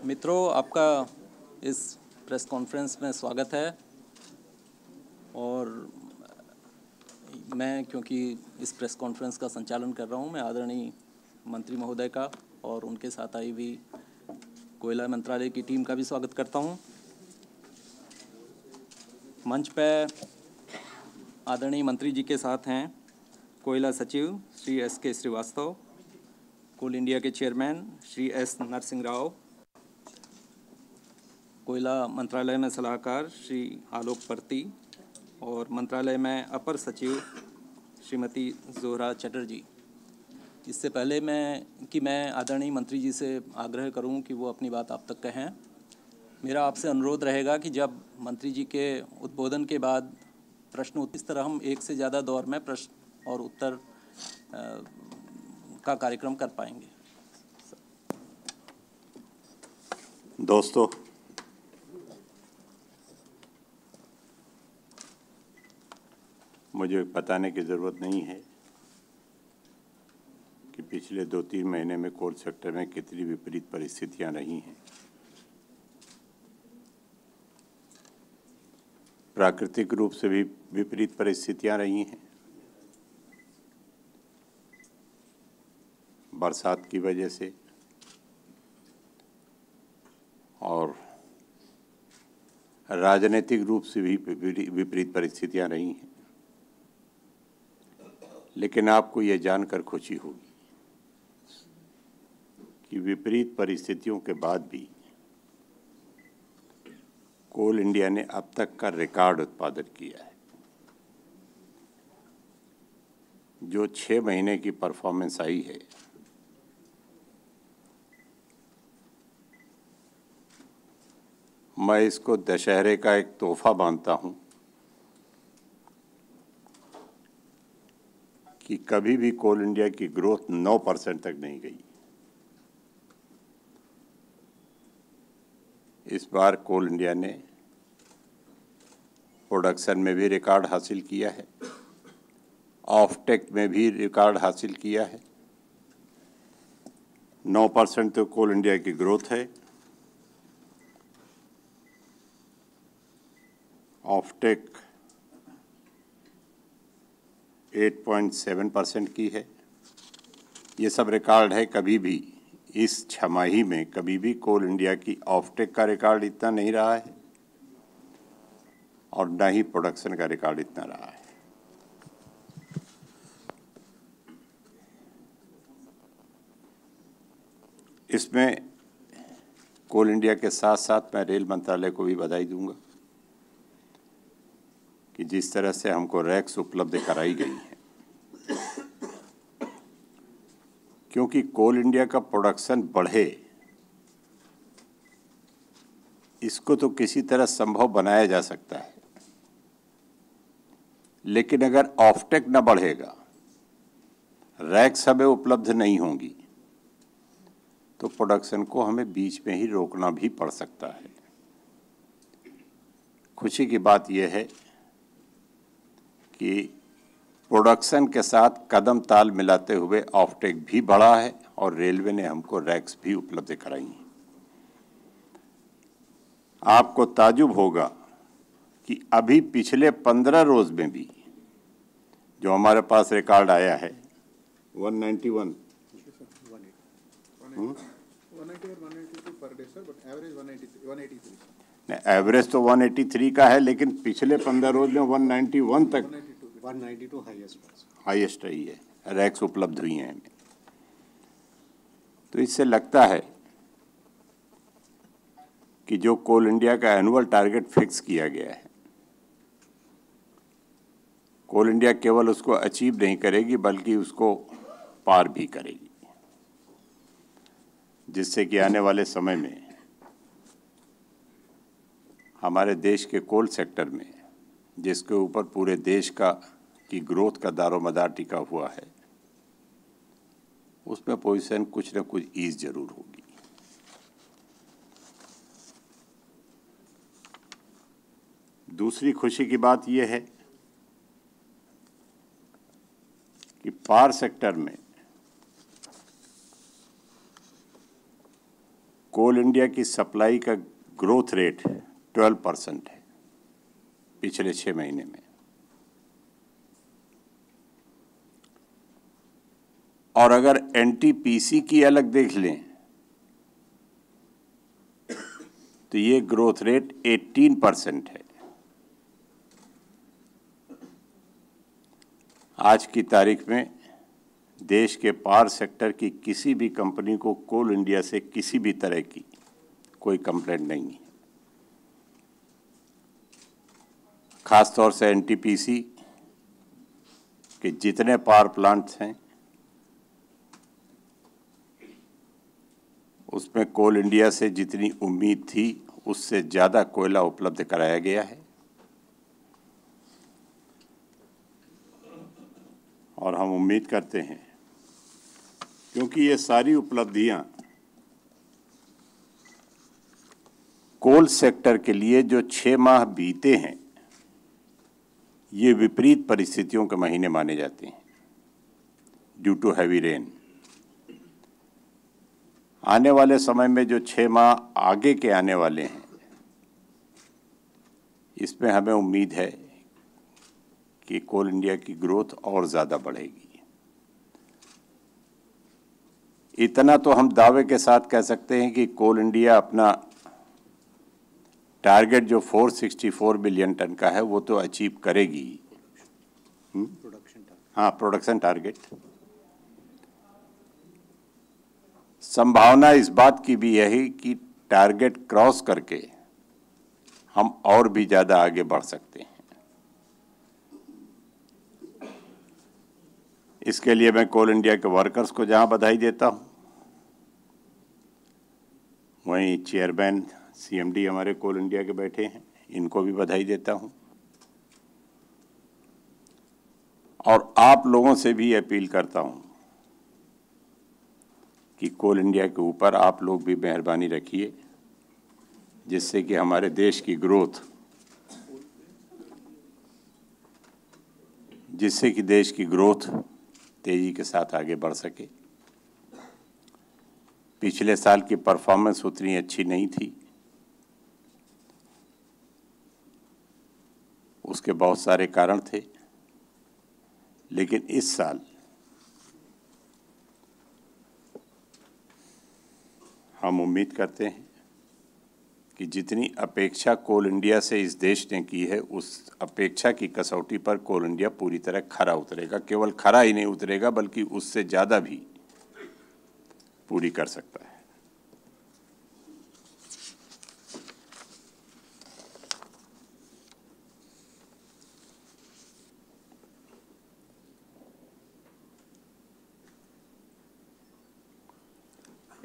मित्रों, आपका इस प्रेस कॉन्फ्रेंस में स्वागत है। और मैं क्योंकि इस प्रेस कॉन्फ्रेंस का संचालन कर रहा हूं, मैं आदरणीय मंत्री महोदय का और उनके साथ आई हुई कोयला मंत्रालय की टीम का भी स्वागत करता हूं। मंच पे आदरणीय मंत्री जी के साथ हैं कोयला सचिव श्री S.K. श्रीवास्तव, कोल इंडिया के चेयरमैन श्री S. नरसिंह राव, कोयला मंत्रालय में सलाहकार श्री आलोक पर्ती और मंत्रालय में अपर सचिव श्रीमती जोहरा चटर्जी। इससे पहले मैं आदरणीय मंत्री जी से आग्रह करूं कि वो अपनी बात आप तक कहें। मेरा आपसे अनुरोध रहेगा कि जब मंत्री जी के उद्बोधन के बाद प्रश्न इस तरह हम एक से ज़्यादा दौर में प्रश्न और उत्तर का कार्यक्रम कर पाएंगे। दोस्तों, मुझे बताने की ज़रूरत नहीं है कि पिछले 2-3 महीने में कोल सेक्टर में कितनी विपरीत परिस्थितियां रही हैं। प्राकृतिक रूप से भी विपरीत परिस्थितियां रही हैं, बरसात की वजह से, और राजनीतिक रूप से भी विपरीत परिस्थितियां रही हैं। लेकिन आपको ये जानकर खुशी होगी कि विपरीत परिस्थितियों के बाद भी कोल इंडिया ने अब तक का रिकॉर्ड उत्पादन किया है। जो 6 महीने की परफॉर्मेंस आई है, मैं इसको दशहरे का एक तोहफा मानता हूं कि कभी भी कोल इंडिया की ग्रोथ 9% तक नहीं गई। इस बार कोल इंडिया ने प्रोडक्शन में भी रिकॉर्ड हासिल किया है, ऑफटेक में भी रिकॉर्ड हासिल किया है। 9% तो कोल इंडिया की ग्रोथ है। ऑफटेक 8.7% की है। ये सब रिकॉर्ड है। कभी भी इस छमाही में कभी भी कोल इंडिया की ऑफटेक का रिकॉर्ड इतना नहीं रहा है और न ही प्रोडक्शन का रिकॉर्ड इतना रहा है। इसमें कोल इंडिया के साथ साथ मैं रेल मंत्रालय को भी बधाई दूंगा कि जिस तरह से हमको रैक्स उपलब्ध कराई गई है, क्योंकि कोल इंडिया का प्रोडक्शन बढ़े, इसको तो किसी तरह संभव बनाया जा सकता है, लेकिन अगर ऑफटेक न बढ़ेगा, रैक्स हमें उपलब्ध नहीं होंगी, तो प्रोडक्शन को हमें बीच में ही रोकना भी पड़ सकता है। खुशी की बात यह है कि प्रोडक्शन के साथ कदम ताल मिलाते हुए ऑफटेक भी बढ़ा है और रेलवे ने हमको रैक्स भी उपलब्ध कराई हैं। आपको ताजुब होगा कि अभी पिछले 15 रोज में भी जो हमारे पास रिकॉर्ड आया है 191 एवरेज तो 183 का है, लेकिन पिछले 15 रोज में 191 तक 192 हाईएस्ट रही है, रैक्स उपलब्ध हुई हैं हमें। तो इससे लगता है कि जो कोल इंडिया का एनुअल टारगेट फिक्स किया गया है, कोल इंडिया केवल उसको अचीव नहीं करेगी बल्कि उसको पार भी करेगी, जिससे कि आने वाले समय में हमारे देश के कोल सेक्टर में, जिसके ऊपर पूरे देश की ग्रोथ का दारोमदार टिका हुआ है, उसमें पोजीशन कुछ न कुछ ईज जरूर होगी। दूसरी खुशी की बात यह है कि पावर सेक्टर में कोल इंडिया की सप्लाई का ग्रोथ रेट 12% है पिछले 6 महीने में। और अगर एनटीपीसी की अलग देख लें तो ये ग्रोथ रेट 18% है। आज की तारीख में देश के पावर सेक्टर की किसी भी कंपनी को कोल इंडिया से किसी भी तरह की कोई कंप्लेंट नहीं है। खासतौर से एनटीपीसी के जितने पावर प्लांट्स हैं उसमें कोल इंडिया से जितनी उम्मीद थी उससे ज़्यादा कोयला उपलब्ध कराया गया है। और हम उम्मीद करते हैं, क्योंकि ये सारी उपलब्धियां कोल सेक्टर के लिए जो 6 माह बीते हैं ये विपरीत परिस्थितियों के महीने माने जाते हैं ड्यू टू हैवी रेन। आने वाले समय में जो 6 माह आगे के आने वाले हैं इसमें हमें उम्मीद है कि कोल इंडिया की ग्रोथ और ज़्यादा बढ़ेगी। इतना तो हम दावे के साथ कह सकते हैं कि कोल इंडिया अपना टारगेट जो 464 बिलियन टन का है वो तो अचीव करेगी। Production target. संभावना इस बात की भी है कि टारगेट क्रॉस करके हम और भी ज़्यादा आगे बढ़ सकते हैं। इसके लिए मैं कोल इंडिया के वर्कर्स को जहां बधाई देता हूं, वहीं चेयरमैन सीएमडी हमारे कोल इंडिया के बैठे हैं, इनको भी बधाई देता हूं। और आप लोगों से भी अपील करता हूं कि कोल इंडिया के ऊपर आप लोग भी मेहरबानी रखिए, जिससे कि हमारे देश की ग्रोथ तेजी के साथ आगे बढ़ सके। पिछले साल की परफॉर्मेंस उतनी अच्छी नहीं थी, उसके बहुत सारे कारण थे, लेकिन इस साल हम उम्मीद करते हैं कि जितनी अपेक्षा कोल इंडिया से इस देश ने की है उस अपेक्षा की कसौटी पर कोल इंडिया पूरी तरह खरा उतरेगा। केवल खरा ही नहीं उतरेगा बल्कि उससे ज़्यादा भी पूरी कर सकता है।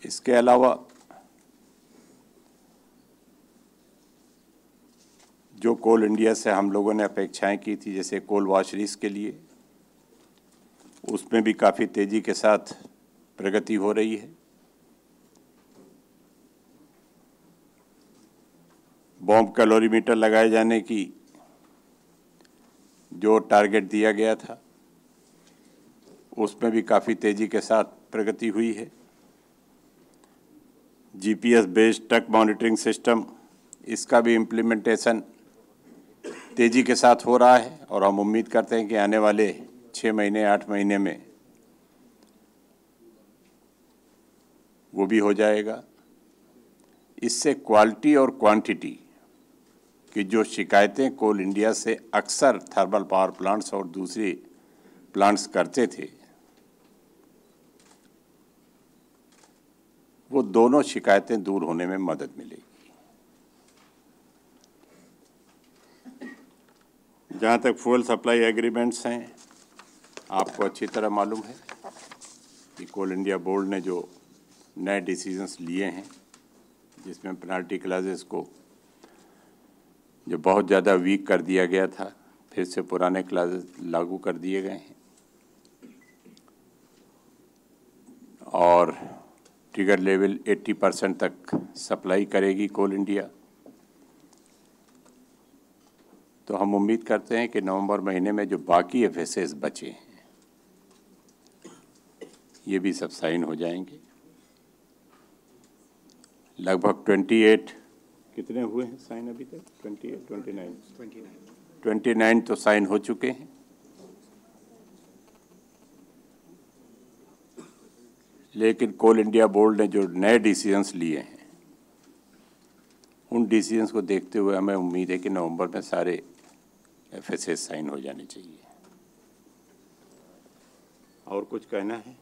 इसके अलावा जो कोल इंडिया से हम लोगों ने अपेक्षाएं की थी, जैसे कोल वॉशरीज के लिए, उसमें भी काफ़ी तेज़ी के साथ प्रगति हो रही है। बॉम्ब कैलोरीमीटर लगाए जाने की जो टारगेट दिया गया था उसमें भी काफ़ी तेज़ी के साथ प्रगति हुई है। GPS based truck monitoring system, इसका भी इम्प्लीमेंटेशन तेज़ी के साथ हो रहा है और हम उम्मीद करते हैं कि आने वाले 6 महीने 8 महीने में वो भी हो जाएगा। इससे क्वालिटी और क्वांटिटी की जो शिकायतें कोल इंडिया से अक्सर थर्मल पावर प्लांट्स और दूसरे प्लांट्स करते थे, वो दोनों शिकायतें दूर होने में मदद मिलेगी। जहाँ तक फ्यूल सप्लाई एग्रीमेंट्स हैं, आपको अच्छी तरह मालूम है कि कोल इंडिया बोर्ड ने जो नए डिसीजंस लिए हैं, जिसमें पेनल्टी क्लासेस को जो बहुत ज़्यादा वीक कर दिया गया था, फिर से पुराने क्लासेस लागू कर दिए गए हैं और ट्रिगर लेवल 80% तक सप्लाई करेगी कोल इंडिया। तो हम उम्मीद करते हैं कि नवंबर महीने में जो बाकी एफएसएस बचे हैं ये भी सब साइन हो जाएंगे। लगभग 28 कितने हुए हैं साइन अभी तक? 29 तो साइन हो चुके हैं। लेकिन कोल इंडिया बोर्ड ने जो नए डिसीजंस लिए हैं, उन डिसीजंस को देखते हुए हमें उम्मीद है कि नवंबर में सारे FSA साइन हो जाने चाहिए। और कुछ कहना है?